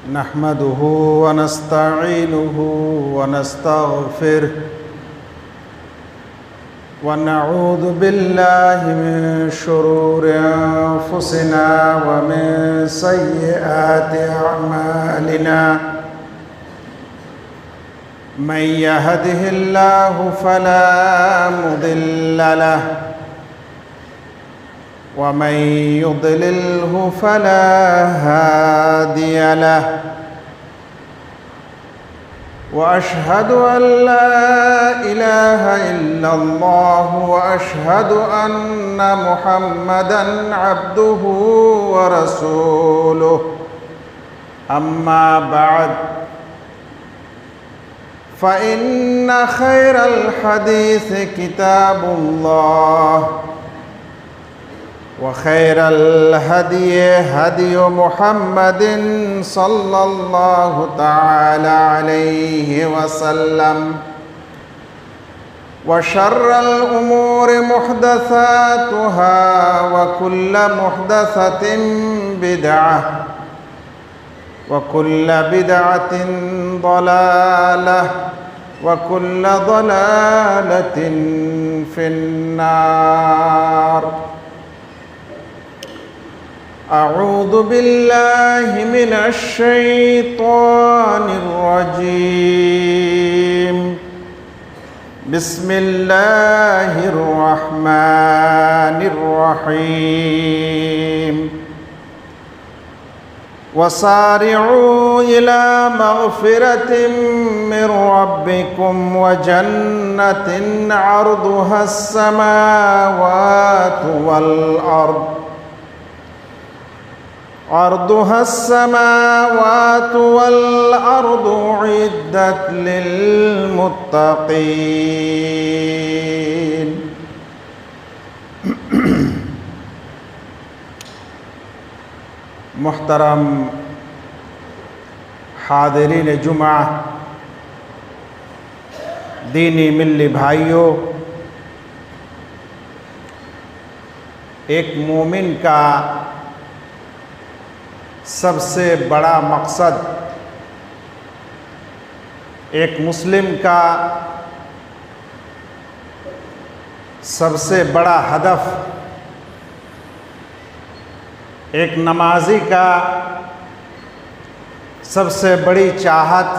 نحمده ونستعينه ونستغفره ونعوذ بالله من شرور أنفسنا ومن سيئات أعمالنا من يهده الله فلا مضل له ومن يضلله فلا هادي له وأشهد أن لا إله إلا الله وأشهد أن محمدًا عبده ورسوله أما بعد فإن خير الحديث كتاب الله وخير الهدي هدي محمد صلى الله تعالى عليه وسلم وشر الأمور محدثاتها وكل محدثة بدعة وكل بدعة ضلالة وكل ضلالة في النار. أعوذ بالله من الشيطان الرجيم. بسم الله الرحمن الرحيم. وسارعوا إلى مغفرة من ربكم وجنة عرضها السماوات والأرض أعدت للمتقين. محترم حاضرین جمعہ، دینی ملی بھائیوں، ایک مومن کا سب سے بڑا مقصد، ایک مسلم کا سب سے بڑا ہدف، ایک نمازی کا سب سے بڑی چاہت،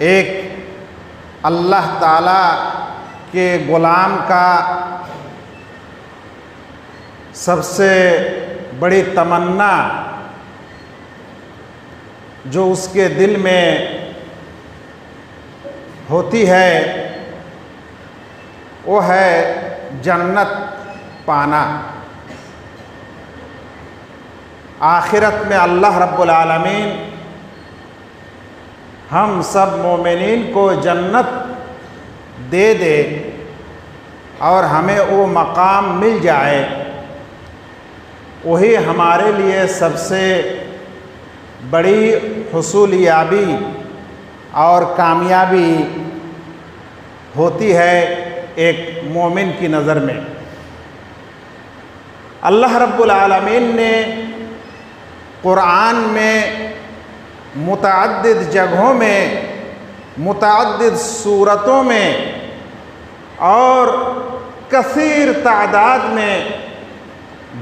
ایک اللہ تعالیٰ کے غلام کا سب سے بڑی تمنا جو اس کے دل میں ہوتی ہے وہ ہے جنت پانا، آخرت میں اللہ رب العالمین ہم سب مومنین کو جنت دے دے اور ہمیں وہ مقام مل جائے، وہی ہمارے لیے سب سے بڑی حصولیابی اور کامیابی ہوتی ہے ایک مومن کی نظر میں۔ اللہ رب العالمین نے قرآن میں متعدد جگہوں میں، متعدد صورتوں میں اور کثیر تعداد میں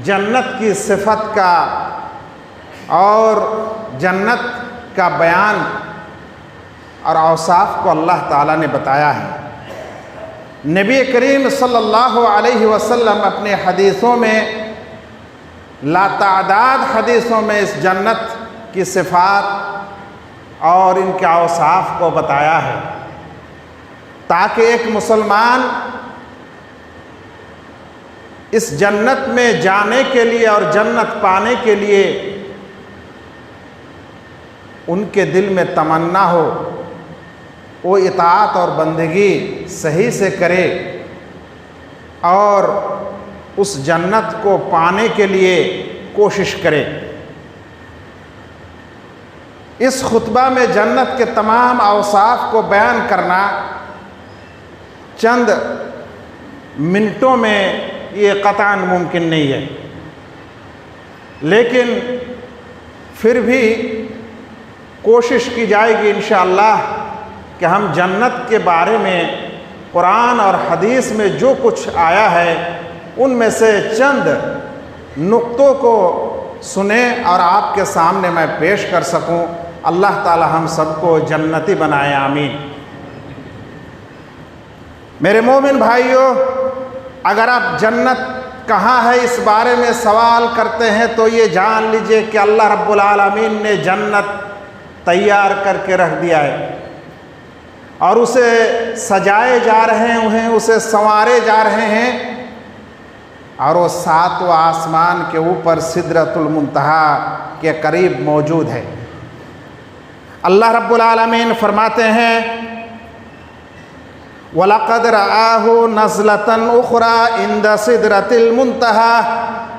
جنت کی صفت کا اور جنت کا بیان اور اوصاف کو اللہ تعالیٰ نے بتایا ہے۔ نبی کریم صلی اللہ علیہ وسلم اپنے حدیثوں میں لاتعداد حدیثوں میں اس جنت کی صفات اور ان کے اوصاف کو بتایا ہے، تاکہ ایک مسلمان اس جنت میں جانے کے لیے اور جنت پانے کے لیے ان کے دل میں تمنا ہو، وہ اطاعت اور بندگی صحیح سے کرے اور اس جنت کو پانے کے لیے کوشش کرے۔ اس خطبہ میں جنت کے تمام اوصاف کو بیان کرنا چند منٹوں میں یہ قطعاً ممکن نہیں ہے، لیکن پھر بھی کوشش کی جائے گی انشاءاللہ کہ ہم جنت کے بارے میں قرآن اور حدیث میں جو کچھ آیا ہے ان میں سے چند نقطوں کو سنیں اور آپ کے سامنے میں پیش کر سکوں۔ اللہ تعالی ہم سب کو جنتی بنائے، آمین۔ میرے مومن بھائیوں، اگر آپ جنت کہاں ہے اس بارے میں سوال کرتے ہیں تو یہ جان لیجئے کہ اللہ رب العالمین نے جنت تیار کر کے رکھ دیا ہے اور اسے سجائے جا رہے ہیں، اسے سنوارے جا رہے ہیں، اور وہ ساتواں آسمان کے اوپر سدرۃ المنتہا کے قریب موجود ہے۔ اللہ رب العالمین فرماتے ہیں وَلَقَدْ رَآهُ نَزْلَةً أُخْرَى عِنْدَ سِدْرَةِ الْمُنْتَهَى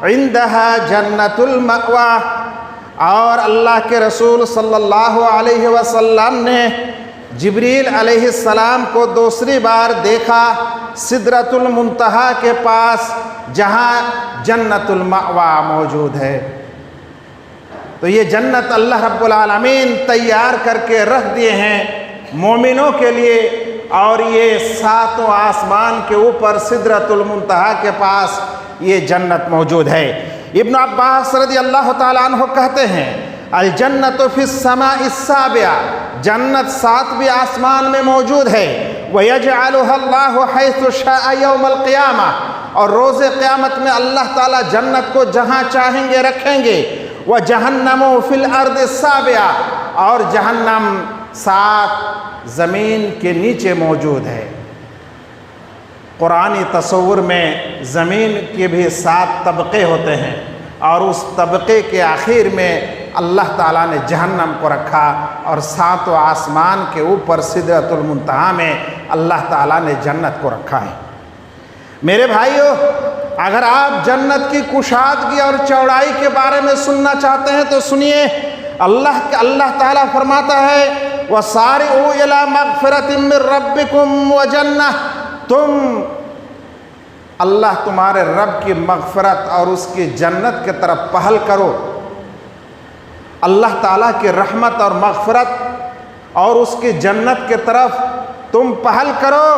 عِنْدَهَا جَنَّةُ الْمَأْوَىٰ، اور اللہ کے رسول صلی اللہ علیہ وسلم نے جبریل علیہ السلام کو دوسری بار دیکھا سدرۃ المنتہا کے پاس جہاں جنت المأویٰ موجود ہے۔ تو یہ جنت اللہ رب العالمین تیار کر کے رکھ دیے ہیں مومنوں کے لیے، اور یہ ساتوں آسمان کے اوپر سدرۃ المنتہا کے پاس یہ جنت موجود ہے۔ ابن عباس رضی اللہ تعالیٰ عنہ کہتے ہیں الجنت فی السماء السابعہ، جنت ساتویں آسمان میں موجود ہے۔ وَيَجْعَلُهَا اللَّهُ حَيْثُ شَاءَ يَوْمَ الْقِيَامَةِ، اور روز قیامت میں اللہ تعالیٰ جنت کو جہاں چاہیں گے رکھیں گے۔ وَجَهَنَّمُ فِي الْأَرْضِ السَّابِعَةِ، اور جہنم 7 زمین کے نیچے موجود ہے۔ قرآنی تصور میں زمین کے بھی 7 طبقے ہوتے ہیں، اور اس طبقے کے آخر میں اللہ تعالیٰ نے جہنم کو رکھا، اور 7 آسمان کے اوپر سدرۃ المنتہا میں اللہ تعالیٰ نے جنت کو رکھا ہے۔ میرے بھائیوں، اگر آپ جنت کی کشادگی اور چوڑائی کے بارے میں سننا چاہتے ہیں تو سنیے۔ اللہ تعالیٰ فرماتا ہے وَسَارِعُوا إِلَىٰ مَغْفِرَةٍ مِّن رَّبِّكُمْ وَجَنَّةٍ، اللہ تمہارے رب کی مغفرت اور اس کی جنت کی طرف پہل کرو۔ اللہ تعالیٰ کی رحمت اور مغفرت اور اس کی جنت کی طرف تم پہل کرو،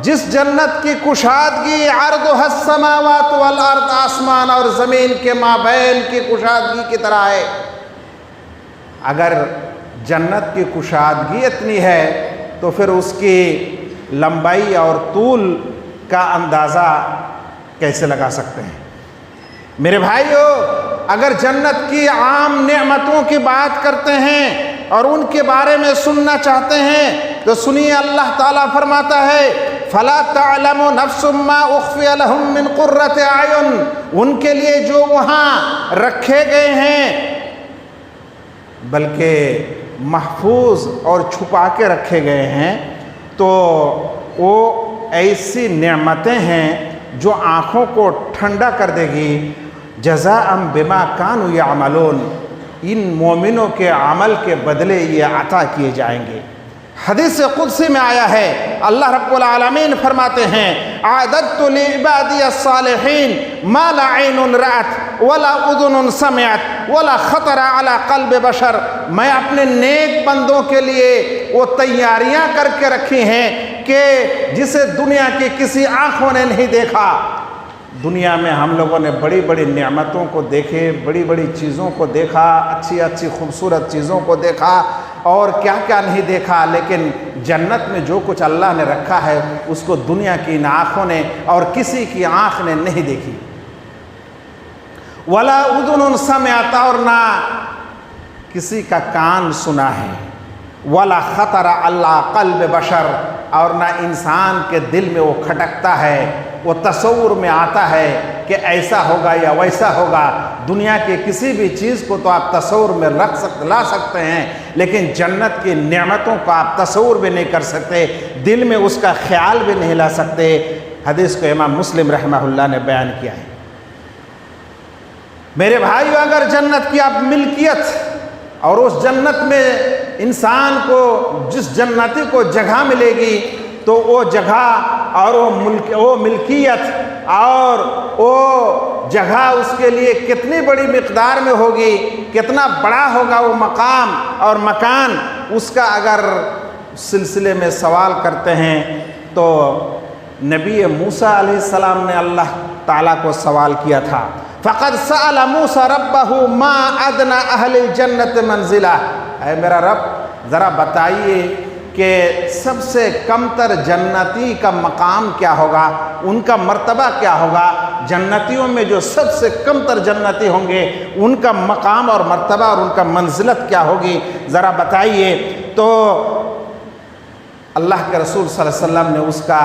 جس جنت کی کشادگی عرضها السماوات والارض، آسمان اور زمین کے مابین کی کشادگی کی طرح ہے۔ اگر جنت کی کشادگی اتنی ہے تو پھر اس کی لمبائی اور طول کا اندازہ کیسے لگا سکتے ہیں؟ میرے بھائیو، اگر جنت کی عام نعمتوں کی بات کرتے ہیں اور ان کے بارے میں سننا چاہتے ہیں تو سنیے، اللہ تعالیٰ فرماتا ہے فَلَا تَعْلَمُ نَفْسٌ مَّا أُخْفِيَ لَهُم مِّن قُرَّةِ أَعْيُن، ان کے لیے جو وہاں رکھے گئے ہیں بلکہ محفوظ اور چھپا کے رکھے گئے ہیں، تو وہ ایسی نعمتیں ہیں جو آنکھوں کو ٹھنڈا کر دے گی۔ جزاء بما كانوا يعملون، ان مومنوں کے عمل کے بدلے یہ عطا کیے جائیں گے۔ حدیث قدسی میں آیا ہے، اللہ رب العالمین فرماتے ہیں اعددت لعبادی الصالحین ما لا عین رأت ولا اذن سمعت ولا خطر علی قلب بشر، میں اپنے نیک بندوں کے لیے وہ تیاریاں کر کے رکھی ہیں کہ جسے دنیا کی کسی آنکھوں نے نہیں دیکھا۔ دنیا میں ہم لوگوں نے بڑی بڑی نعمتوں کو دیکھے، بڑی بڑی چیزوں کو دیکھا، اچھی اچھی خوبصورت چیزوں کو دیکھا، اور کیا کیا نہیں دیکھا، لیکن جنت میں جو کچھ اللہ نے رکھا ہے اس کو دنیا کی ان آنکھوں نے اور کسی کی آنکھ نے نہیں دیکھی۔ ولا اذن سمعت، اور نہ کسی کا کان سنا ہے۔ ولا خطر علی قلب بشر، اور نہ انسان کے دل میں وہ کھٹکتا ہے، وہ تصور میں آتا ہے کہ ایسا ہوگا یا ویسا ہوگا۔ دنیا کی کسی بھی چیز کو تو آپ تصور میں لا سکتے ہیں، لیکن جنت کی نعمتوں کو آپ تصور بھی نہیں کر سکتے، دل میں اس کا خیال بھی نہیں لا سکتے۔ حدیث کو امام مسلم رحمہ اللہ نے بیان کیا ہے۔ میرے بھائیو، اگر جنت کی آپ ملکیت اور اس جنت میں انسان کو جس جنتی کو جگہ ملے گی تو وہ جگہ اور وہ ملکیت اور وہ جگہ اس کے لیے کتنی بڑی مقدار میں ہوگی، کتنا بڑا ہوگا وہ مقام اور مکان، اس کا اگر سلسلے میں سوال کرتے ہیں تو نبی موسیٰ علیہ السلام نے اللہ تعالیٰ کو سوال کیا تھا، فقد سأل موسیٰ ربہ ما ادنى اہل الجنت منزلہ، اے میرا رب ذرا بتائیے کہ سب سے کم تر جنتی کا مقام کیا ہوگا، ان کا مرتبہ کیا ہوگا، جنتیوں میں جو سب سے کم تر جنتی ہوں گے ان کا مقام اور مرتبہ اور ان کا منزلت کیا ہوگی، ذرا بتائیے۔ تو اللہ کے رسول صلی اللہ علیہ وسلم نے اس کا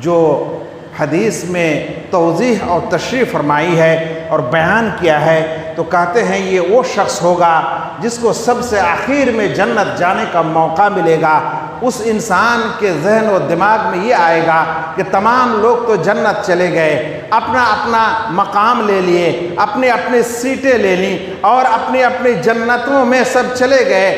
جو حدیث میں توضیح اور تشریح فرمائی ہے اور بیان کیا ہے، تو کہتے ہیں یہ وہ شخص ہوگا جس کو سب سے آخر میں جنت جانے کا موقع ملے گا۔ اس انسان کے ذہن و دماغ میں یہ آئے گا کہ تمام لوگ تو جنت چلے گئے، اپنا اپنا مقام لے لیے، اپنی اپنی سیٹیں لے لیں اور اپنی اپنی جنتوں میں سب چلے گئے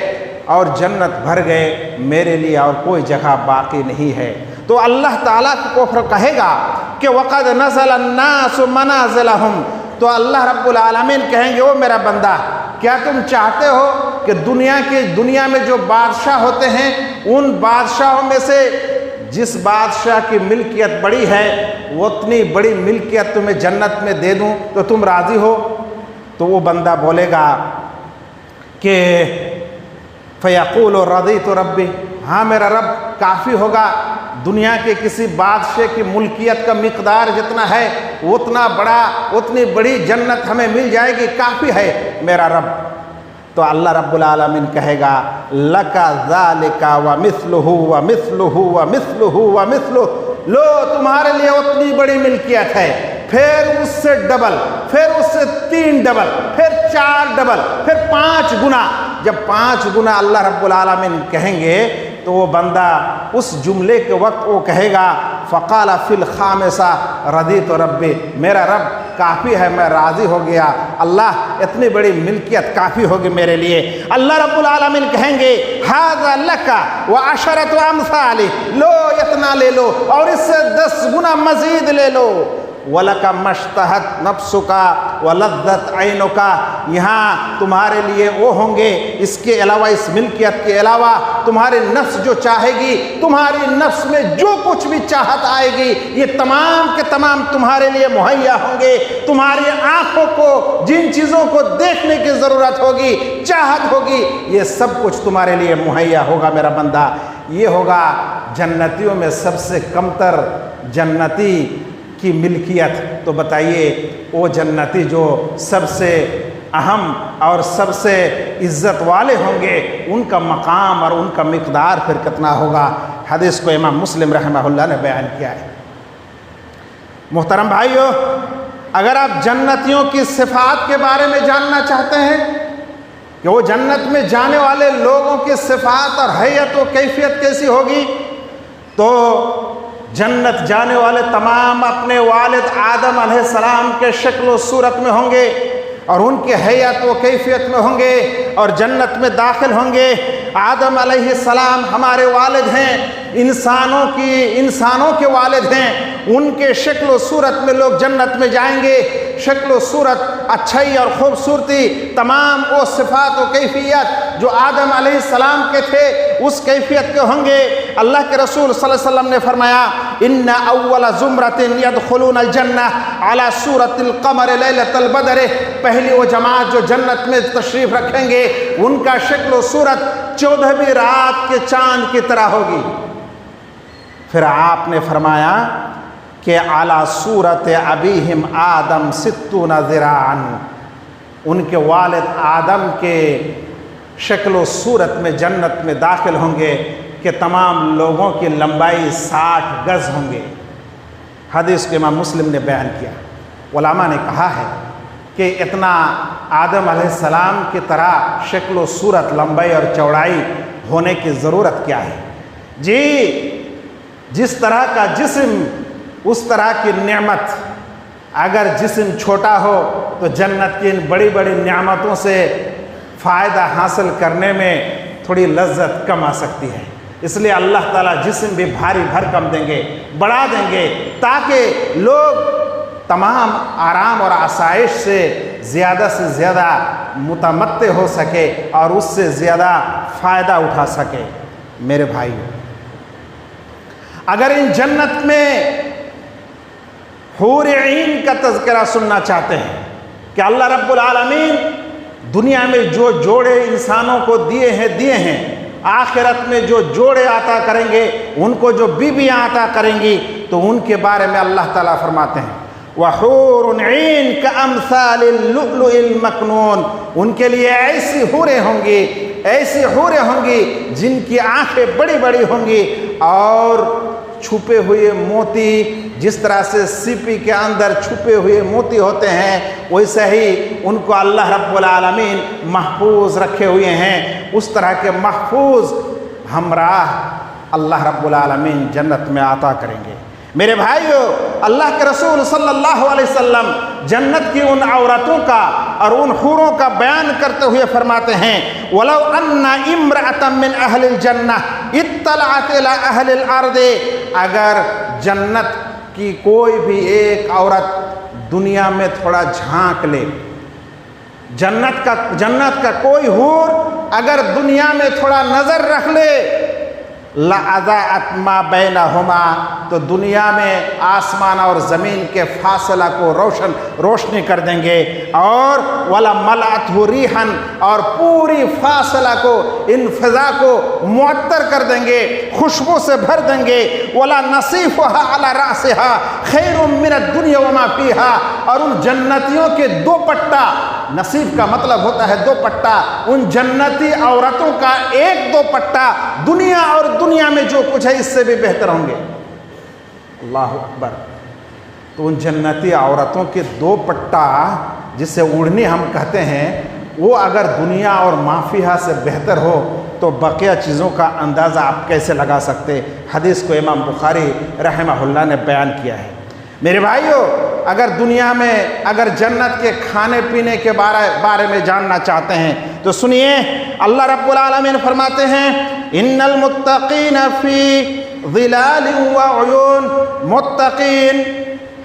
اور جنت بھر گئے، میرے لیے اور کوئی جگہ باقی نہیں ہے۔ تو اللہ تعالیٰ کو کہے گا کہ وَقَدْ نَزَلَ النَّاسُ مَنَازِلَهُمْ، تو اللہ رب العالمین کہیں گے، او میرا بندہ کیا تم چاہتے ہو کہ دنیا میں جو بادشاہ ہوتے ہیں ان بادشاہوں میں سے جس بادشاہ کی ملکیت بڑی ہے وہ اتنی بڑی ملکیت تمہیں جنت میں دے دوں تو تم راضی ہو؟ تو وہ بندہ بولے گا کہ فَيَقُولُ رَضِيتُ رَبِّي، ہاں میرا رب کافی ہوگا، دنیا کے کسی بادشاہ کی ملکیت کا مقدار جتنا ہے اتنا بڑا، اتنی بڑی جنت ہمیں مل جائے گی، کافی ہے میرا رب۔ تو اللہ رب العالمین کہے گا لَكَ ذَلِكَ وَمِثْلُهُ وَمِثْلُهُ وَمِثْلُهُ وَمِثْلُهُ، لو تمہارے لیے اتنی بڑی ملکیت ہے، پھر اس سے ڈبل، پھر اس سے 3 ڈبل، پھر 4 ڈبل، پھر 5 گنا۔ جب 5 گنا اللہ رب العالمین کہیں گے تو وہ بندہ اس جملے کے وقت وہ کہے گا فقال فی الخامسہ رضیت ربی، میرا رب کافی ہے، میں راضی ہو گیا، اللہ اتنی بڑی ملکیت کافی ہوگی میرے لیے۔ اللہ رب العالمین کہیں گے ھذا لک وعشرۃ امثالہ، لو اتنا لے لو اور اس سے 10 گنا مزید لے لو۔ وَلَكَ مَشْتَهَتْ نَفْسُكَ وَلَذَّتْ عَيْنُكَ، یہاں تمہارے لیے وہ ہوں گے، اس کے علاوہ، اس ملکیت کے علاوہ تمہاری نفس جو چاہے گی، تمہاری نفس میں جو کچھ بھی چاہت آئے گی یہ تمام کے تمام تمہارے لیے مہیا ہوں گے۔ تمہاری آنکھوں کو جن چیزوں کو دیکھنے کی ضرورت ہوگی، چاہت ہوگی، یہ سب کچھ تمہارے لیے مہیا ہوگا میرا بندہ۔ یہ ہوگا جنتیوں میں سب سے کمتر جنتی کی ملکیت۔ تو بتائیے وہ جنتی جو سب سے اہم اور سب سے عزت والے ہوں گے ان کا مقام اور ان کا مقدار پھر کتنا ہوگا۔ حدیث کو امام مسلم رحمہ اللہ نے بیان کیا ہے۔ محترم بھائیو، اگر آپ جنتیوں کی صفات کے بارے میں جاننا چاہتے ہیں کہ وہ جنت میں جانے والے لوگوں کی صفات اور حیت و کیفیت کیسی ہوگی، تو جنت جانے والے تمام اپنے والد آدم علیہ السلام کے شکل و صورت میں ہوں گے اور ان کی حیت و کیفیت میں ہوں گے اور جنت میں داخل ہوں گے۔ آدم علیہ السلام ہمارے والد ہیں، انسانوں کے والد ہیں، ان کے شکل و صورت میں لوگ جنت میں جائیں گے۔ شکل و صورت، اچھائی اور خوبصورتی، تمام وہ صفات و کیفیت جو آدم علیہ السلام کے تھے اس کیفیت کے ہوں گے۔ اللہ کے رسول صلی اللہ علیہ وسلم نے فرمایا ان اول زمرۃ يدخلون الجنہ علی صورت القمر لیلۃ البدر، پہلی وہ جماعت جو جنت میں تشریف رکھیں گے ان کا شکل و صورت 14ویں رات کے چاند کی طرح ہوگی۔ پھر آپ نے فرمایا کہ اعلیٰ صورت ابیہم آدم 60 ذراعا، ان کے والد آدم کے شکل و صورت میں جنت میں داخل ہوں گے کہ تمام لوگوں کی لمبائی 60 گز ہوں گے۔ حدیث کو امام مسلم نے بیان کیا۔ علماء نے کہا ہے کہ اتنا آدم علیہ السلام کی طرح شکل و صورت، لمبائی اور چوڑائی ہونے کی ضرورت کیا ہے؟ جی جس طرح کا جسم اس طرح کی نعمت۔ اگر جسم چھوٹا ہو تو جنت کی ان بڑی بڑی نعمتوں سے فائدہ حاصل کرنے میں تھوڑی لذت کم آ سکتی ہے۔ اس لیے اللہ تعالیٰ جسم بھی بھاری بھرکم دیں گے، بڑھا دیں گے، تاکہ لوگ تمام آرام اور آسائش سے زیادہ متمتع ہو سکے اور اس سے زیادہ فائدہ اٹھا سکے۔ میرے بھائیو، اگر ان جنت میں حور عین کا تذکرہ سننا چاہتے ہیں کہ اللہ رب العالمین دنیا میں جو جوڑے انسانوں کو دیے ہیں، آخرت میں جو جوڑے عطا کریں گے، ان کو جو بیویاں عطا کریں گی، تو ان کے بارے میں اللہ تعالیٰ فرماتے ہیں وَحُورٌ عِین كَأَمْثَالِ اللُّؤْلُؤِ الْمَكْنُونِ، ان کے لیے ایسی حوریں ہوں گی جن کی آنکھیں بڑی بڑی ہوں گی، اور چھپے ہوئے موتی، جس طرح سے سیپی کے اندر چھپے ہوئے موتی ہوتے ہیں، ویسے ہی ان کو اللہ رب العالمین محفوظ رکھے ہوئے ہیں۔ اس طرح کے محفوظ ہمراہ اللہ رب العالمین جنت میں عطا کریں گے۔ میرے بھائیو، اللہ کے رسول صلی اللہ علیہ وسلم جنت کی ان عورتوں کا اور ان حوروں کا بیان کرتے ہوئے فرماتے ہیں وَلَوْ أَنَّ امْرَأَةً مِّنْ أَهْلِ الْجَنَّةِ اطَّلَعَتْ إِلَىٰ أَهْلِ الْأَرْضِ، اگر جنت کی کوئی بھی ایک عورت دنیا میں تھوڑا جھانک لے، جنت کا کوئی حور اگر دنیا میں تھوڑا نظر رکھ لے، لَأَضَاءَتْ مَا بَيْنَهُمَا، تو دنیا میں آسمان اور زمین کے فاصلہ کو روشنی کر دیں گے، اور وَلَمَلَأَتْهُ رِيحًا، اور پوری فاصلہ کو، ان فضا کو معطر کر دیں گے، خوشبو سے بھر دیں گے، وَلَا نَصِيفُهَا عَلَى رَأْسِهَا خَيْرٌ مِّنَ الدُّنْيَا وَمَا فِيهَا، اور ان جنتیوں کے دو پٹا، نصیب کا مطلب ہوتا ہے دو پٹا، ان جنتی عورتوں کا ایک دو پٹا دنیا اور دنیا میں جو کچھ ہے اس سے بھی بہتر ہوں گے۔ اللہ اکبر۔ تو ان جنتی عورتوں کے دو پٹا، جسے اوڑھنی ہم کہتے ہیں، وہ اگر دنیا اور مافیہ سے بہتر ہو تو بقیہ چیزوں کا اندازہ آپ کیسے لگا سکتے؟ حدیث کو امام بخاری رحمہ اللہ نے بیان کیا ہے۔ میرے بھائیو، اگر دنیا میں اگر جنت کے کھانے پینے کے بارے میں جاننا چاہتے ہیں تو سنیے، اللہ رب العالمین فرماتے ہیں ان المتقین فی ظلال وعیون، متقین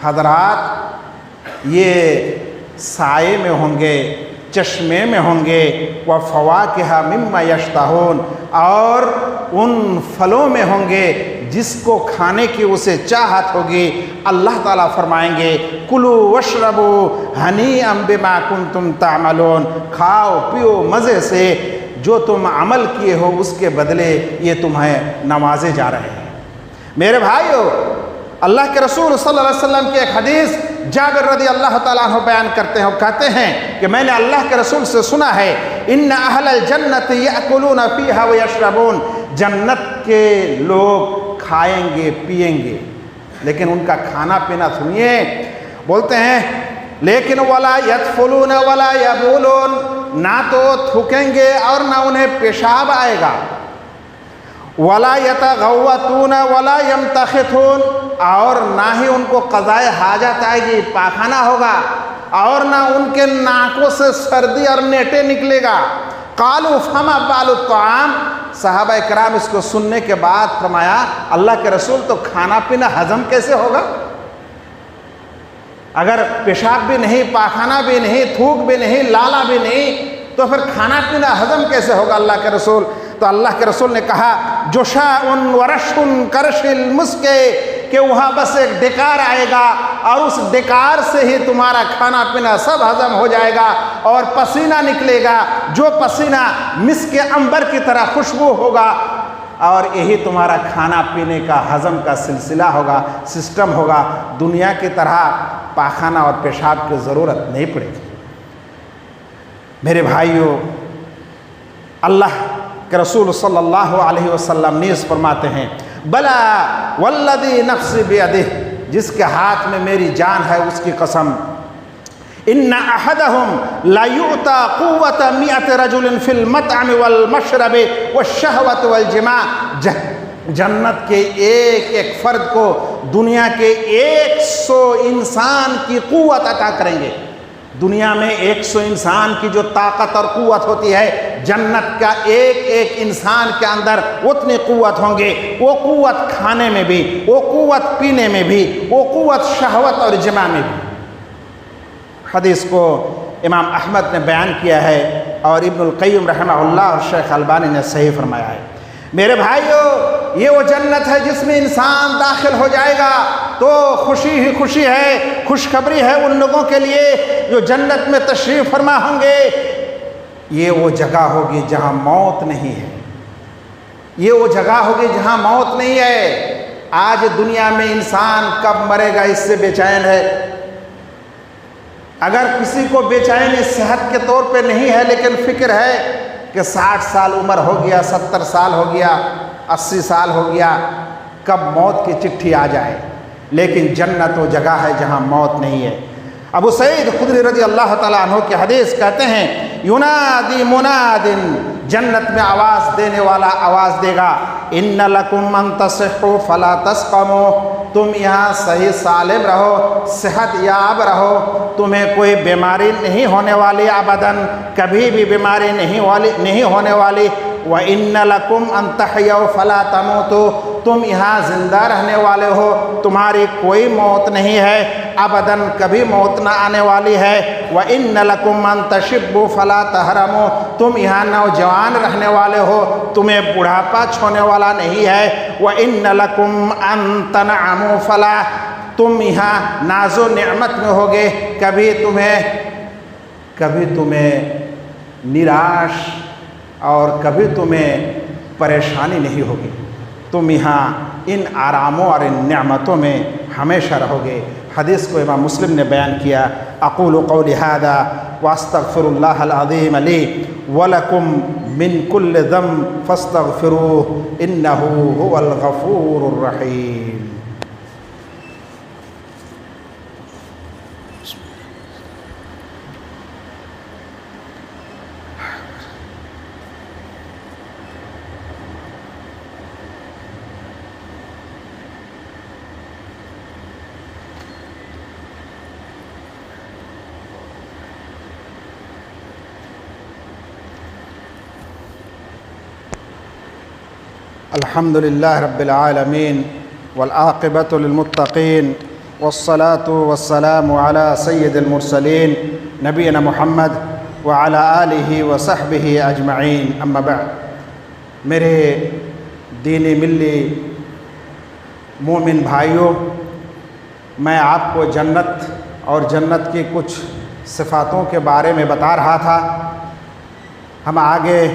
حضرات یہ سائے میں ہوں گے، چشمے میں ہوں گے، وفواکہ مما یشتہون، اور ان پھلوں میں ہوں گے جس کو کھانے کی اسے چاہت ہوگی۔ اللہ تعالیٰ فرمائیں گے کلوا واشربوا ہنیئا بما کنتم تعملون، کھاؤ پیو مزے سے، جو تم عمل کیے ہو اس کے بدلے یہ تمہیں نوازے جا رہے ہیں۔ میرے بھائیو، اللہ کے رسول صلی اللہ علیہ وسلم کی ایک حدیث جابر رضی اللہ تعالیٰ عنہ بیان کرتے ہیں اور کہتے ہیں کہ میں نے اللہ کے رسول سے سنا ہے ان اہل الجنت یأکلون فیہا ویشربون، جنت کے لوگ کھائیں گے پیئیں گے، لیکن ان کا کھانا پینا سنیے، بولتے ہیں لیکن ولا یدفلون ولا یبولون، نہ تو تھوکیں گے اور نہ انہیں پیشاب آئے گا، ولا یتغوطون ولا یمتخطون، اور نہ ہی ان کو قضائے حاجت آئے گی، پاخانہ ہوگا، اور نہ ان کے ناکوں سے سردی اور نیٹے نکلے گا۔ قالوا فما بال الطعام، صحابہ کرام اس کو سننے کے بعد فرمایا اللہ کے رسول تو کھانا پینا ہضم کیسے ہوگا؟ اگر پیشاب بھی نہیں، پاخانہ بھی نہیں، تھوک بھی نہیں، لالا بھی نہیں، تو پھر کھانا پینا ہضم کیسے ہوگا اللہ کے رسول؟ تو اللہ کے رسول نے کہا جشاء ورش کرش المسک، کہ وہاں بس ایک ڈکار آئے گا اور اس ڈکار سے ہی تمہارا کھانا پینا سب ہضم ہو جائے گا، اور پسینہ نکلے گا جو پسینہ مسک عنبر کی طرح خوشبو ہوگا، اور یہی تمہارا کھانا پینے کا ہضم کا سلسلہ ہوگا، سسٹم ہوگا۔ دنیا کی طرح پاخانہ اور پیشاب کی ضرورت نہیں پڑے گی۔ میرے بھائیو، اللہ کہ رسول صلی اللہ علیہ وسلم نیز فرماتے ہیں بلا والذی نفسی بیدہ، جس کے ہاتھ میں میری جان ہے اس کی قسم، ان احدہم لا یؤتی قوت 100 رجل فی المطعم والمشرب والشہوۃ والجماع، جنت کے ایک ایک فرد کو دنیا کے 100 انسان کی قوت عطا کریں گے۔ دنیا میں 100 انسان کی جو طاقت اور قوت ہوتی ہے، جنت کا ایک ایک انسان کے اندر اتنی قوت ہوں گے، وہ قوت کھانے میں بھی، وہ قوت پینے میں بھی، وہ قوت شہوت اور جماع میں بھی۔ حدیث کو امام احمد نے بیان کیا ہے اور ابن القیم رحمہ اللہ اور شیخ البانی نے صحیح فرمایا ہے۔ میرے بھائیو، یہ وہ جنت ہے جس میں انسان داخل ہو جائے گا تو خوشی ہی خوشی ہے، خوشخبری ہے ان لوگوں کے لیے جو جنت میں تشریف فرما ہوں گے۔ یہ وہ جگہ ہوگی جہاں موت نہیں ہے، یہ وہ جگہ ہوگی جہاں موت نہیں ہے۔ آج دنیا میں انسان کب مرے گا اس سے بے چین ہے۔ اگر کسی کو بے چینی صحت کے طور پہ نہیں ہے لیکن فکر ہے کہ 60 سال عمر ہو گیا، 70 سال ہو گیا، 80 سال ہو گیا، کب موت کی چٹھی آ جائے۔ لیکن جنت وہ جگہ ہے جہاں موت نہیں ہے۔ ابو سعید خدری رضی اللہ تعالیٰ عنہ کی حدیث کہتے ہیں، ینادی مناد، جنت میں آواز دینے والا آواز دے گا، ان لکم ان تصحوا فلا تسقموا، تم یہاں صحیح سالم رہو، صحت یاب رہو، تمہیں کوئی بیماری نہیں ہونے والی، ابداً کبھی بھی بیماری نہیں ہونے والی۔ وَإِنَّ لَكُمْ أَن تَحْيَوْا فَلَا تَمُوتُوا، تم یہاں زندہ رہنے والے ہو، تمہاری کوئی موت نہیں ہے، ابداً کبھی موت نہ آنے والی ہے۔ وَإِنَّ لَكُمْ أَن تَشِبُّوا فَلَا تَحْرَمُوا، تم یہاں نوجوان رہنے والے ہو، تمہیں بڑھاپا چھونے والا نہیں ہے۔ وَإِنَّ لَكُمْ أَن تَنْعَمُوا فَلَا، تم یہاں ناز و نعمت میں ہوگے، کبھی تمہیں نراش اور کبھی تمہیں پریشانی نہیں ہوگی، تم یہاں ان آراموں اور ان نعمتوں میں ہمیشہ رہو گے۔ حدیث کو امام مسلم نے بیان کیا۔ اقول قولی ھذا واستغفر اللہ العظیم لی ولکم من کل ذنب فاستغفروہ انہ ھو الغفور الرحیم۔ الحمد للہ رب العالمین والعاقبۃ للمتقین والصلاة والسلام علی سید المرسلین نبینا محمد وعلی آلہ وصحبہ اجمعین، اما بعد۔ میرے دینی ملی مومن بھائیوں، میں آپ کو جنت اور جنت کی کچھ صفاتوں کے بارے میں بتا رہا تھا۔ ہم آگے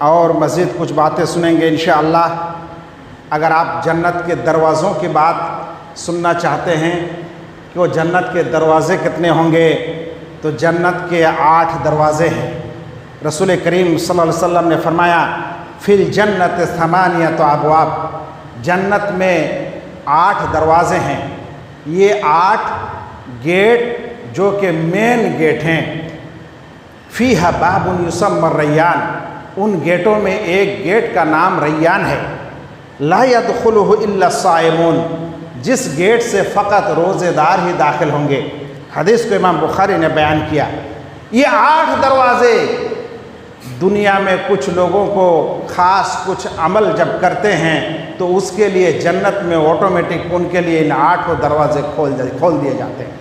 اور مزید کچھ باتیں سنیں گے انشاءاللہ۔ اگر آپ جنت کے دروازوں کی بات سننا چاہتے ہیں کہ وہ جنت کے دروازے کتنے ہوں گے، تو جنت کے 8 دروازے ہیں۔ رسول کریم صلی اللہ علیہ وسلم نے فرمایا، فی الجنت 8 ابواب، جنت میں 8 دروازے ہیں۔ یہ 8 گیٹ جو کہ مین گیٹ ہیں، فیہا باب یسمی الریان، ان گیٹوں میں ایک گیٹ کا نام ریان ہے، لا يدخلہ الا الصائمون، جس گیٹ سے فقط روزے دار ہی داخل ہوں گے۔ حدیث کو امام بخاری نے بیان کیا۔ یہ 8 دروازے دنیا میں کچھ لوگوں کو خاص کچھ عمل جب کرتے ہیں تو اس کے لیے جنت میں آٹومیٹک ان کے لیے ان 8 دروازے کھول دیے جاتے ہیں۔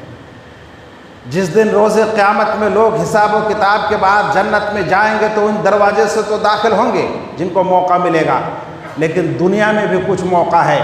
جس دن روز قیامت میں لوگ حساب و کتاب کے بعد جنت میں جائیں گے تو ان دروازے سے تو داخل ہوں گے جن کو موقع ملے گا، لیکن دنیا میں بھی کچھ موقع ہے۔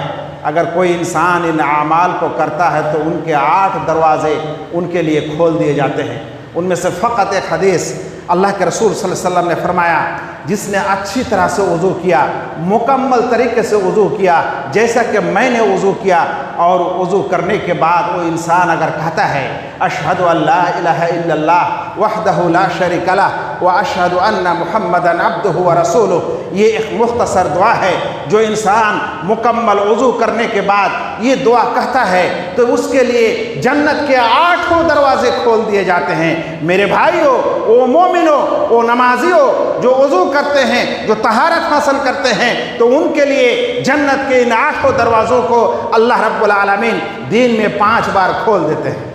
اگر کوئی انسان ان اعمال کو کرتا ہے تو ان کے 8 دروازے ان کے لیے کھول دیے جاتے ہیں۔ ان میں سے فقط ایک حدیث اللہ کے رسول صلی اللہ علیہ وسلم نے فرمایا، جس نے اچھی طرح سے وضو کیا، مکمل طریقے سے وضو کیا جیسا کہ میں نے وضو کیا، اور وضو کرنے کے بعد وہ انسان اگر کہتا ہے اشہد ان لا الہ الا اللہ وحدہ لا شریک لہ واشہد ان محمدا عبدہ ورسولہ، یہ ایک مختصر دعا ہے جو انسان مکمل وضو کرنے کے بعد یہ دعا کہتا ہے تو اس کے لیے جنت کے 8 دروازے کھول دیے جاتے ہیں۔ میرے بھائیوں، وہ مومنوں، وہ نمازیوں جو وضو کرتے ہیں، جو طہارت حاصل کرتے ہیں، تو ان کے لیے جنت کے ان 8 دروازوں کو اللہ رب العالمین دین میں 5 بار کھول دیتے ہیں۔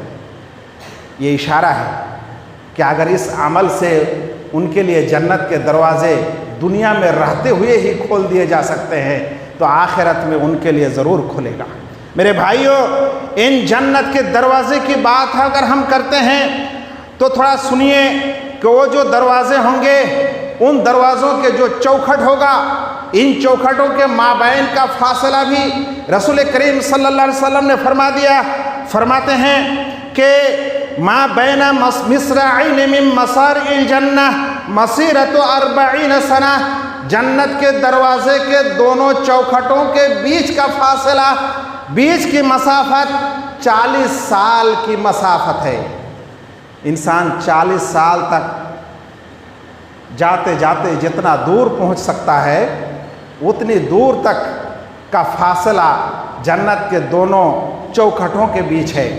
یہ اشارہ ہے کہ اگر اس عمل سے ان کے لیے جنت کے دروازے دنیا میں رہتے ہوئے ہی کھول دیے جا سکتے ہیں، تو آخرت میں ان کے لیے ضرور کھلے گا۔ میرے بھائیوں، ان جنت کے دروازے کی بات اگر ہم کرتے ہیں تو تھوڑا سنیے کہ وہ جو دروازے ہوں گے، ان دروازوں کے جو چوکھٹ ہوگا، ان چوکھٹوں کے مابین کا فاصلہ بھی رسول کریم صلی اللہ علیہ وسلم نے فرما دیا۔ فرماتے ہیں کہ ما بین مصرعین من مصارع الجنہ مسیرۃ 40 سنہ، جنت کے دروازے کے دونوں چوکھٹوں کے بیچ کا فاصلہ، بیچ کی مسافت 40 سال کی مسافت ہے۔ انسان 40 سال تک جاتے جاتے جتنا دور پہنچ سکتا ہے، اتنی دور تک کا فاصلہ جنت کے دونوں چوکھٹوں کے بیچ ہے۔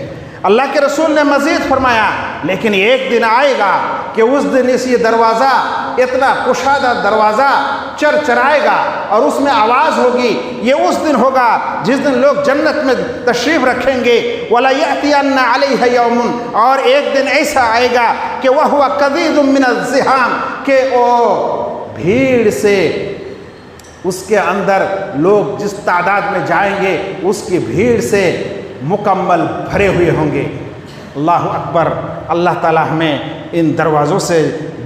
اللہ کے رسول نے مزید فرمایا، لیکن ایک دن آئے گا کہ اس دن یہ دروازہ، اتنا کشادہ دروازہ چرچرائے گا اور اس میں آواز ہوگی۔ یہ اس دن ہوگا جس دن لوگ جنت میں تشریف رکھیں گے، وَلَا يَأْتِيَنَّ عَلَيْهَا يَوْمٌ، اور ایک دن ایسا آئے گا کہ وَهُوَ قَدِيدٌ مِّنَ الزِّحَامِ، کہ وہ بھیڑ سے، اس کے اندر لوگ جس تعداد میں جائیں گے اس کی بھیڑ سے مکمل بھرے ہوئے ہوں گے۔ اللہ اکبر۔ اللہ تعالیٰ ہمیں ان دروازوں سے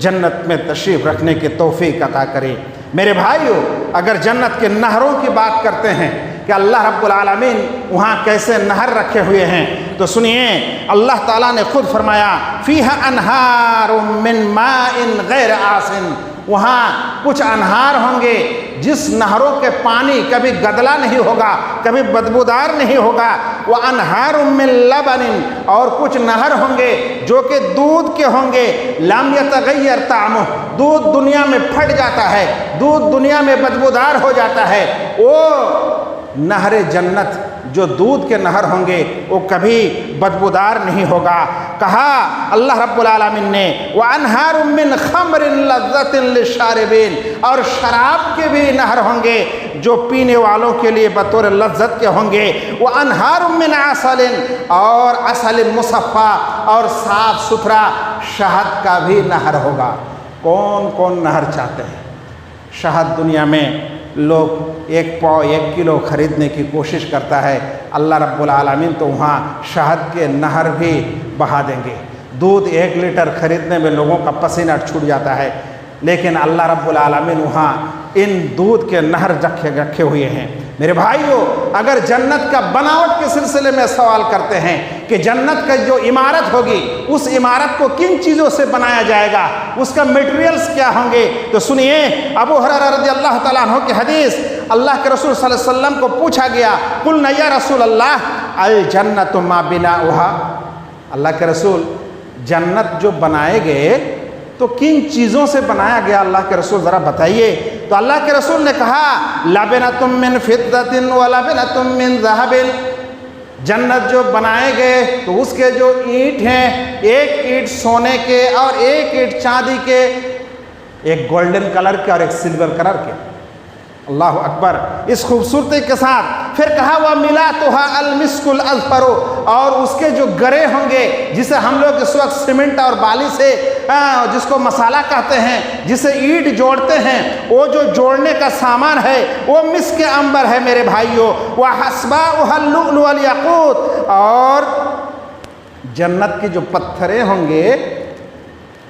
جنت میں تشریف رکھنے کی توفیق عطا کرے۔ میرے بھائیو، اگر جنت کے نہروں کی بات کرتے ہیں کہ اللہ رب العالمین وہاں کیسے نہر رکھے ہوئے ہیں، تو سنیے، اللہ تعالیٰ نے خود فرمایا فیہا انہار من ماء غیر آسن، وہاں کچھ انہار ہوں گے جس نہروں کے پانی کبھی گدلا نہیں ہوگا، کبھی بدبودار نہیں ہوگا۔ وَأَنْهَارٌ مِّن لَبَنٍ، اور کچھ نہر ہوں گے جو کہ دودھ کے ہوں گے، لَمْ يَتَغَيَّرْ طَعْمُهُ، دودھ دنیا میں پھٹ جاتا ہے، دودھ دنیا میں بدبودار ہو جاتا ہے، وہ نہر جنت جو دودھ کے نہر ہوں گے وہ کبھی بدبودار نہیں ہوگا۔ کہا اللہ رب العالمین نے وَأَنْهَارٌ مِّن خَمْرٍ لَذَّةٍ لِّلشَّارِبِينَ، اور شراب کے بھی نہر ہوں گے جو پینے والوں کے لیے بطور لذت کے ہوں گے۔ وَأَنْهَارٌ مِّنْ عَسَلٍ، اور عسل مصفا اور صاف ستھرا شہد کا بھی نہر ہوگا۔ کون کون نہر چاہتے ہیں؟ شہد دنیا میں لوگ 1 پاؤ 1 کلو خریدنے کی کوشش کرتا ہے، اللہ رب العالمین تو وہاں شہد کے نہر بھی بہا دیں گے۔ دودھ 1 لیٹر خریدنے میں لوگوں کا پسینہ چھوٹ جاتا ہے، لیکن اللہ رب العالمین وہاں ان دودھ کے نہر رکھے ہوئے ہیں۔ میرے بھائیو، اگر جنت کا بناوٹ کے سلسلے میں سوال کرتے ہیں کہ جنت کا جو عمارت ہوگی اس عمارت کو کن چیزوں سے بنایا جائے گا، اس کا میٹیریلز کیا ہوں گے، تو سنیے، ابو ہریرہ رضی اللہ تعالیٰ عنہ کی حدیث، اللہ کے رسول صلی اللہ علیہ وسلم کو پوچھا گیا، قلنا یا رسول اللہ الجنت ما بناؤها، اللہ کے رسول جنت جو بنائے گئے تو کن چیزوں سے بنایا گیا، اللہ کے رسول ذرا بتائیے۔ تو اللہ کے رسول نے کہا لبنۃ من فضۃ ولبنۃ من ذہب، جنت جو بنائے گئے تو اس کے جو اینٹ ہیں، ایک اینٹ سونے کے اور ایک اینٹ چاندی کے، ایک گولڈن کلر کے اور ایک سلور کلر کے۔ اللہ اکبر۔ اس خوبصورتی کے ساتھ پھر کہا وَمِلَاتُهَا الْمِسْكُ الْأَزْفَرُ، اور اس کے جو گرے ہوں گے جسے ہم لوگ اس وقت سیمنٹ اور بالی سے جس کو مسالہ کہتے ہیں، جسے اینٹ جوڑتے ہیں، وہ جو جوڑنے کا سامان ہے وہ مسک عنبر ہے میرے بھائیوں۔ وَحَسْبَاؤُهَا اللُّؤْلُؤُ وَالْيَاقُوتُ، اور جنت کی جو پتھریں ہوں گے،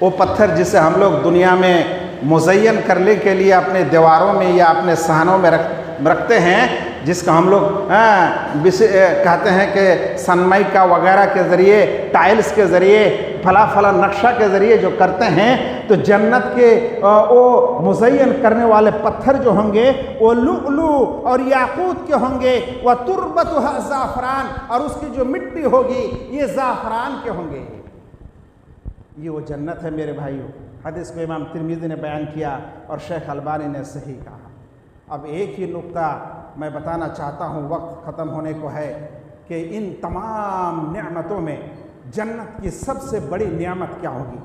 وہ پتھر جسے ہم لوگ دنیا میں مزین کرنے کے لیے اپنے دیواروں میں یا اپنے صحنوں میں رکھتے ہیں، جس کا ہم لوگ کہتے ہیں کہ سنمائکا وغیرہ کے ذریعے، ٹائلز کے ذریعے، فلا نقشہ کے ذریعے جو کرتے ہیں، تو جنت کے وہ مزین کرنے والے پتھر جو ہوں گے وہ لؤلؤ اور یاقوت کے ہوں گے۔ وَتُرْبَتُهَا زعفران، اور اس کی جو مٹی ہوگی یہ زعفران کے ہوں گے۔ یہ وہ جنت ہے میرے بھائیوں۔ حدیث کو امام ترمذی نے بیان کیا اور شیخ البانی نے صحیح کہا۔ اب ایک ہی نقطہ میں بتانا چاہتا ہوں، وقت ختم ہونے کو ہے، کہ ان تمام نعمتوں میں جنت کی سب سے بڑی نعمت کیا ہوگی؟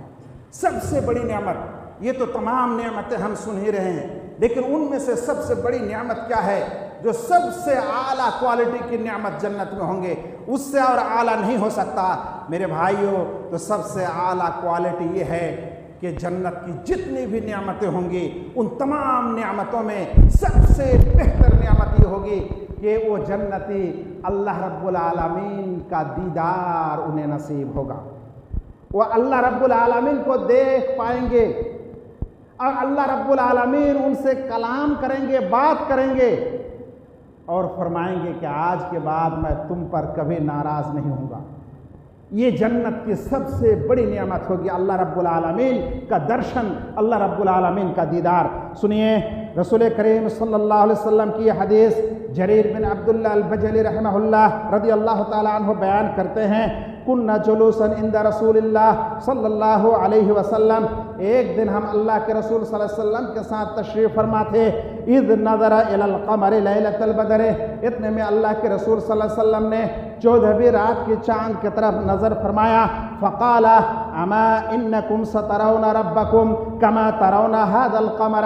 سب سے بڑی نعمت، یہ تو تمام نعمتیں ہم سن ہی رہے ہیں، لیکن ان میں سے سب سے بڑی نعمت کیا ہے جو سب سے اعلیٰ کوالٹی کی نعمت جنت میں ہوں گے، اس سے اور اعلیٰ نہیں ہو سکتا میرے بھائیوں؟ تو سب سے اعلیٰ کوالٹی یہ ہے کہ جنت کی جتنی بھی نعمتیں ہوں گی ان تمام نعمتوں میں سب سے بہتر نعمت یہ ہوگی کہ وہ جنتی اللہ رب العالمین کا دیدار انہیں نصیب ہوگا، وہ اللہ رب العالمین کو دیکھ پائیں گے اور اللہ رب العالمین ان سے کلام کریں گے، بات کریں گے اور فرمائیں گے کہ آج کے بعد میں تم پر کبھی ناراض نہیں ہوں گا۔ یہ جنت کی سب سے بڑی نعمت ہوگی، اللہ رب العالمین کا درشن، اللہ رب العالمین کا دیدار۔ سنیے رسول کریم صلی اللہ علیہ وسلم کی یہ حدیث جریر بن عبداللہ البجلی رحمہ اللہ رضی اللہ تعالیٰ عنہ بیان کرتے ہیں، کننا جلوسا عند رسول اللہ صلی اللہ علیہ وسلم، ایک دن ہم اللہ کے رسول صلی اللہ علیہ وسلم کے ساتھ تشریف فرما تھے، اذ نظر الی القمر لیلۃ البدر، اتنے میں اللہ کے رسول صلی اللہ علیہ وسلم نے 14ویں رات کی چاند کی طرف نظر فرمایا، فقال اما انکم سترون ربکم کما ترون هذا القمر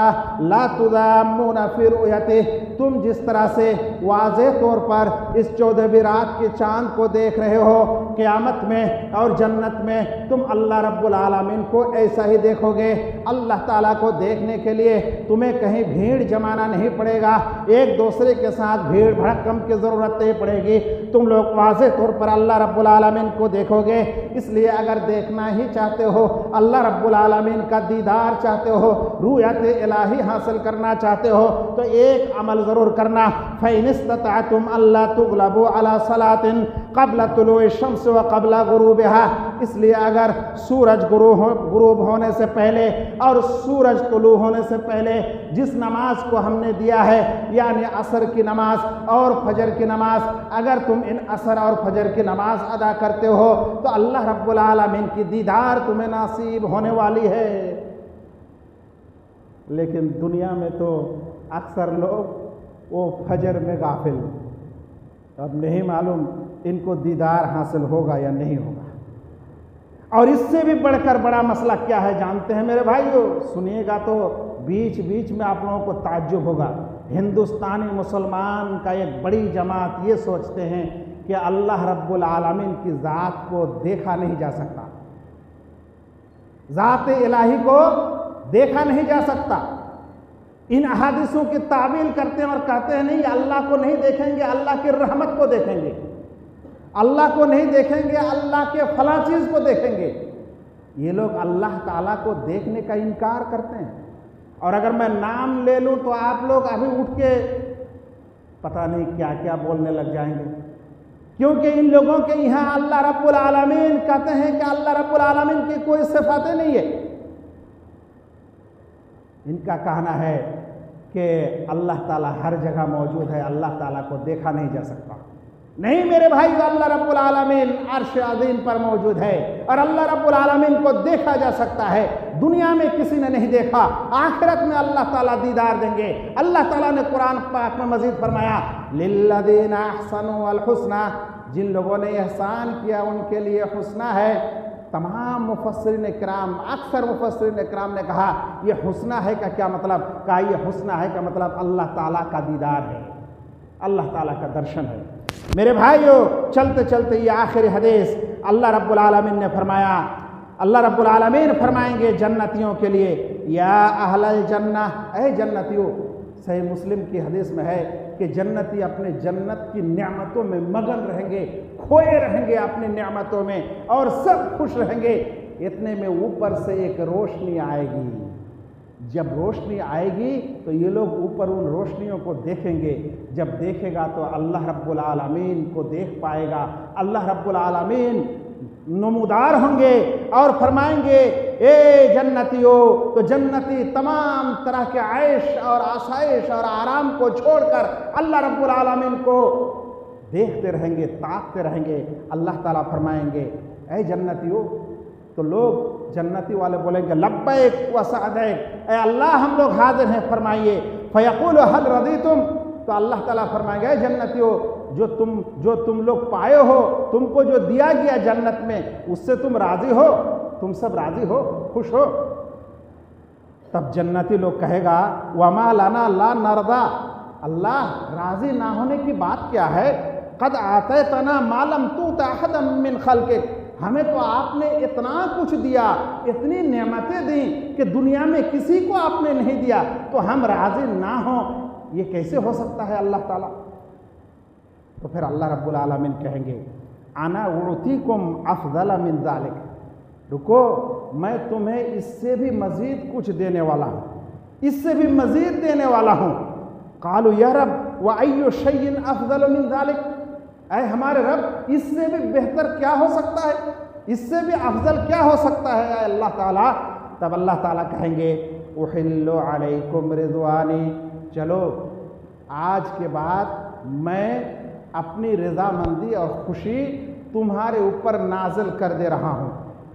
لا تضامون فی رؤیتہ، تم جس طرح سے واضح طور پر اس 14ویں رات کے چاند کو دیکھ رہے ہو، قیامت میں اور جنت میں تم اللہ رب العالمین کو ایسا ہی دیکھو گے۔ اللہ تعالیٰ کو دیکھنے کے لیے تمہیں کہیں بھیڑ جمانا نہیں پڑے گا، ایک دوسرے کے ساتھ بھیڑ بھڑکم کی ضرورت نہیں پڑے گی، تم لوگ واضح طور پر اللہ رب العالمین کو دیکھو گے۔ اس لیے اگر دیکھنا ہی چاہتے ہو، اللہ رب العالمین کا دیدار چاہتے ہو، رؤیت الہی حاصل کرنا چاہتے ہو، تو ایک عمل ضرور کرنا، فَإِنِ اسْتَطَعْتُمْ أَلَّا تُغْلَبُوا عَلَى صَلَاةٍ قَبْلَ طُلُوعِ الشَّمْسِ وَقَبْلَ غُرُوبِهَا، اس لیے اگر سورج غروب ہونے سے پہلے اور سورج طلوع ہونے سے پہلے جس نماز کو ہم نے دیا ہے، یعنی عصر کی نماز اور فجر کی نماز، اگر تم ان عصر اور فجر کی نماز ادا کرتے ہو تو اللہ رب العالمین کی دیدار تمہیں نصیب ہونے والی ہے۔ لیکن دنیا میں تو اکثر لوگ وہ فجر میں غافل، اب نہیں معلوم ان کو دیدار حاصل ہوگا یا نہیں ہوگا۔ اور اس سے بھی بڑھ کر بڑا مسئلہ کیا ہے جانتے ہیں میرے بھائیو؟ سنیے گا تو بیچ بیچ میں آپ لوگوں کو تعجب ہوگا۔ ہندوستانی مسلمان کا ایک بڑی جماعت یہ سوچتے ہیں کہ اللہ رب العالمین کی ذات کو دیکھا نہیں جا سکتا، ذات الہی کو دیکھا نہیں جا سکتا۔ ان احادیثوں کی تعویل کرتے ہیں اور کہتے ہیں نہیں، اللہ کو نہیں دیکھیں گے، اللہ کی رحمت کو دیکھیں گے، اللہ کو نہیں دیکھیں گے، اللہ کے فلاں چیز کو دیکھیں گے۔ یہ لوگ اللہ تعالیٰ کو دیکھنے کا انکار کرتے ہیں، اور اگر میں نام لے لوں تو آپ لوگ ابھی اٹھ کے پتہ نہیں کیا کیا بولنے لگ جائیں گے، کیونکہ ان لوگوں کے یہاں اللہ رب العالمین کہتے ہیں کہ اللہ رب العالمین کی کوئی صفاتیں نہیں ہے۔ ان کا کہنا ہے کہ اللہ تعالیٰ ہر جگہ موجود ہے، اللہ تعالیٰ کو دیکھا نہیں جا سکتا۔ نہیں میرے بھائی، اللہ رب العالمین عرش عظیم پر موجود ہے اور اللہ رب العالمین کو دیکھا جا سکتا ہے۔ دنیا میں کسی نے نہیں دیکھا، آخرت میں اللہ تعالیٰ دیدار دیں گے۔ اللہ تعالیٰ نے قرآن پاک میں مزید فرمایا، لِلَّذِينَ أَحْسَنُوا الْحُسْنَى، جن لوگوں نے احسان کیا ان کے لیے حسنہ ہے۔ تمام مفسرین کرام، اکثر مفسرین کرام نے کہا یہ حسنہ ہے کا کیا مطلب؟ کہا یہ حسنہ ہے کا مطلب اللہ تعالیٰ کا دیدار ہے، اللہ تعالیٰ کا درشن ہے۔ میرے بھائیو، چلتے چلتے یہ آخری حدیث اللہ رب العالمین نے فرمایا، اللہ رب العالمین فرمائیں گے جنتیوں کے لیے، یا اہل الجنہ، اے جنتیوں۔ صحیح مسلم کی حدیث میں ہے کہ جنتی اپنے جنت کی نعمتوں میں مگن رہیں گے، کھوئے رہیں گے اپنی نعمتوں میں، اور سب خوش رہیں گے۔ اتنے میں اوپر سے ایک روشنی آئے گی، جب روشنی آئے گی تو یہ لوگ اوپر ان روشنیوں کو دیکھیں گے، جب دیکھے گا تو اللہ رب العالمین کو دیکھ پائے گا، اللہ رب العالمین نمودار ہوں گے اور فرمائیں گے اے جنتیو، تو جنتی تمام طرح کے عیش اور آسائش اور آرام کو چھوڑ کر اللہ رب العالمین کو دیکھتے رہیں گے، تاکتے رہیں گے۔ اللہ تعالیٰ فرمائیں گے اے جنتیو، تو لوگ جنتی والے بولیں گے لبیک و سعدیک، اے اللہ ہم لوگ حاضر ہیں، فرمائیے۔ فیقول هل رضیتم، تو اللہ تعالیٰ فرمائیں گے اے جنتیو، جو تم لوگ پائے ہو، تم کو جو دیا گیا جنت میں، اس سے تم راضی ہو؟ تم سب راضی ہو، خوش ہو؟ تب جنتی لوگ کہے گا وما لنا لا نرضى، اللہ راضی نہ ہونے کی بات کیا ہے؟ قد آتیتنا ما لم تؤت احدا من خلقک، ہمیں تو آپ نے اتنا کچھ دیا، اتنی نعمتیں دیں کہ دنیا میں کسی کو آپ نے نہیں دیا، تو ہم راضی نہ ہوں، یہ کیسے ہو سکتا ہے اللہ تعالیٰ؟ تو پھر اللہ رب العالمین کہیں گے انا اعطیکم افضل من ذالک، رکو میں تمہیں اس سے بھی مزید کچھ دینے والا ہوں، اس سے بھی مزید دینے والا ہوں۔ قالوا یا رب وَأَيُّ شَيْءٍ أَفْضَلُ مِنْ ذَلِكَ، اے ہمارے رب اس سے بھی بہتر کیا ہو سکتا ہے، اس سے بھی افضل کیا ہو سکتا ہے اے اللہ تعالیٰ؟ تب اللہ تعالیٰ کہیں گے احل علیکم رضوانی، چلو آج کے بعد میں اپنی رضامندی اور خوشی تمہارے اوپر نازل کر دے رہا ہوں،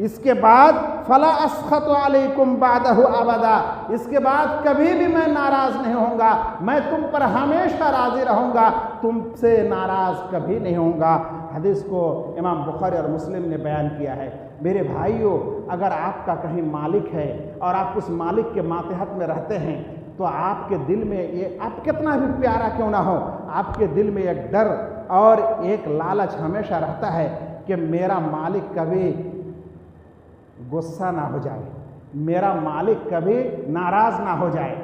اس کے بعد فلا اسخط علیکم بعدہ ابدا، اس کے بعد کبھی بھی میں ناراض نہیں ہوں گا، میں تم پر ہمیشہ راضی رہوں گا، تم سے ناراض کبھی نہیں ہوں گا۔ حدیث کو امام بخاری اور مسلم نے بیان کیا ہے۔ میرے بھائیوں، اگر آپ کا کہیں مالک ہے اور آپ اس مالک کے ماتحت میں رہتے ہیں تو آپ کے دل میں یہ آپ کتنا بھی پیارا کیوں نہ ہو، آپ کے دل میں ایک ڈر اور ایک لالچ ہمیشہ رہتا ہے کہ میرا مالک کبھی غصہ نہ ہو جائے، میرا مالک کبھی ناراض نہ ہو جائے۔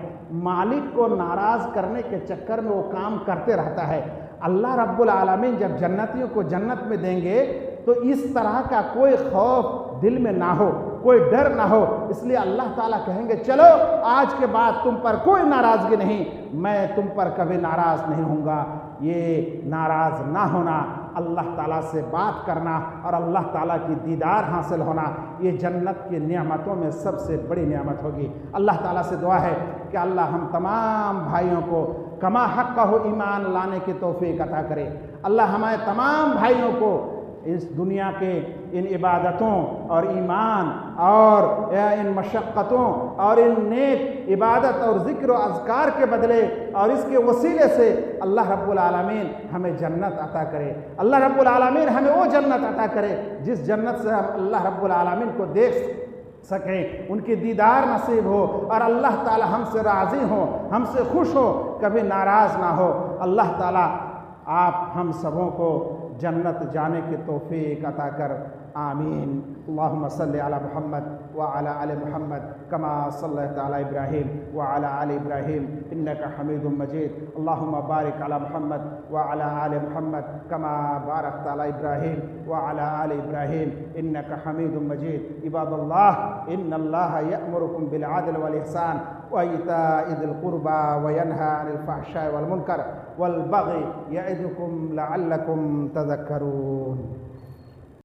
مالک کو ناراض کرنے کے چکر میں وہ کام کرتے رہتا ہے۔ اللہ رب العالمین جب جنتیوں کو جنت میں دیں گے تو اس طرح کا کوئی خوف دل میں نہ ہو، کوئی ڈر نہ ہو، اس لیے اللہ تعالیٰ کہیں گے چلو آج کے بعد تم پر کوئی ناراضگی نہیں، میں تم پر کبھی ناراض نہیں ہوں گا۔ یہ ناراض نہ ہونا، اللہ تعالیٰ سے بات کرنا اور اللہ تعالیٰ کی دیدار حاصل ہونا، یہ جنت کی نعمتوں میں سب سے بڑی نعمت ہوگی۔ اللہ تعالیٰ سے دعا ہے کہ اللہ ہم تمام بھائیوں کو کما حق ہو ایمان لانے کی توفیق عطا کرے۔ اللہ ہمارے تمام بھائیوں کو اس دنیا کے ان عبادتوں اور ایمان اور ان مشقتوں اور ان نیک عبادت اور ذکر و اذکار کے بدلے اور اس کے وسیلے سے اللہ رب العالمین ہمیں جنت عطا کرے۔ اللہ رب العالمین ہمیں وہ جنت عطا کرے جس جنت سے ہم اللہ رب العالمین کو دیکھ سکیں، ان کی دیدار نصیب ہو اور اللہ تعالی ہم سے راضی ہو، ہم سے خوش ہو، کبھی ناراض نہ ہو۔ اللہ تعالی آپ ہم سبوں کو جنت جانے کی توفیق عطا کر، آمین۔ اللہم صلی علی محمد وعلی آل محمد کما صلیت علی ابراہیم وعلی آل ابراہیم انک حمید مجید۔ اللہم بارک علی محمد وعلی آل محمد کما بارکت علی ابراہیم وعلی آل ابراہیم انک حمید مجید۔ عباد اللہ ان اللہ یأمرکم بالعدل والاحسان وإيتاء ذي القربى وينهى عن الفحشاء والمنكر والبغي يعظكم لعلكم تذكرون۔